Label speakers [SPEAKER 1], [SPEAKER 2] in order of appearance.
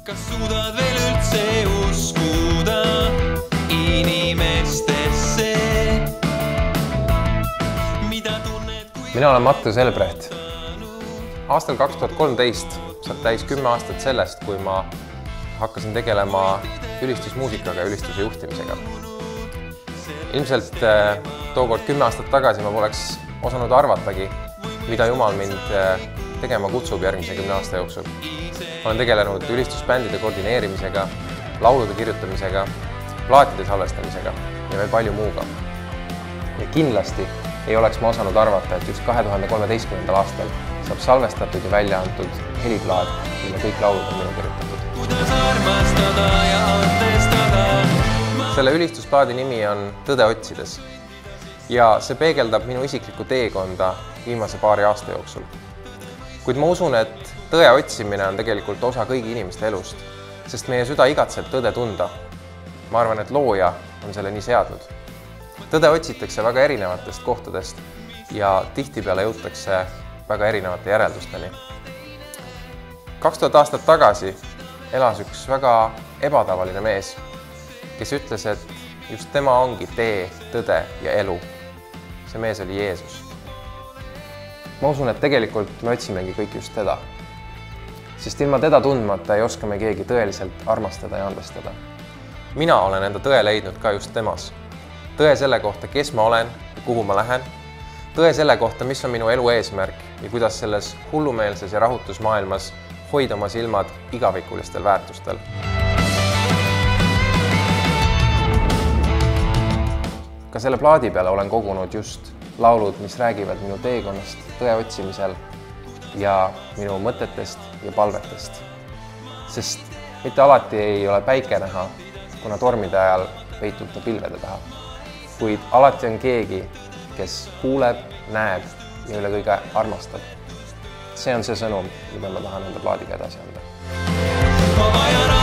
[SPEAKER 1] Kas suudad veel üldse uskuda inimestesse? Mida tunned, kui...
[SPEAKER 2] Mina olen Mattias Elbrecht. Aastal 2013 saab täis 10 aastat sellest, kui ma hakkasin tegelema ülistusmuusikaga ja ülistuse juhtimisega. Ilmselt tookord 10 aastat tagasi ma poleks osanud arvatagi, mida Jumal mind tegema kutsub järgmise 10 aasta jooksul. Ma olen tegelenud ülistusbändide koordineerimisega, laulude kirjutamisega, plaatide salvestamisega ja veel palju muuga. Ja kindlasti ei oleks ma osanud arvata, et just 2013. aastal saab salvestatud ja välja antud heliplaat, mille kõik laulud on minu kirjutatud. Selle ülistusplaadi nimi on Tõde otsides ja see peegeldab minu isiklikku teekonda viimase paari aasta jooksul. Kuid ma usun, et tõe otsimine on tegelikult osa kõigi inimeste elust, sest meie süda igatseb tõde tunda. Ma arvan, et looja on selle nii seadnud. Tõde otsitakse väga erinevatest kohtadest ja tihtipeale jõutakse väga erinevate järeldusteni. 2000 aastat tagasi elas üks väga ebatavaline mees, kes ütles, et just tema ongi tee, tõde ja elu. See mees oli Jeesus. Ma usun, et tegelikult me otsimegi kõik just teda. Sest ilma teda tundmata ei oska me keegi tõeliselt armastada ja andestada. Mina olen enda tõe leidnud ka just temas. Tõe selle kohta, kes ma olen ja kuhu ma lähen. Tõe selle kohta, mis on minu elu eesmärk ja kuidas selles hullumeelses ja rahutusmaailmas hoida oma silmad igavikulistel väärtustel. Ka selle plaadi peale olen kogunud just laulud, mis räägivad minu teekonnast tõe otsimisel ja minu mõtetest ja palvetest. Sest mitte alati ei ole päike näha, kuna tormide ajal peitub ta pilvede taha. Kuid alati on keegi, kes kuuleb, näeb ja üle kõige armastab. See on see sõnum, mida ma tahan enda plaadiga edasi anda.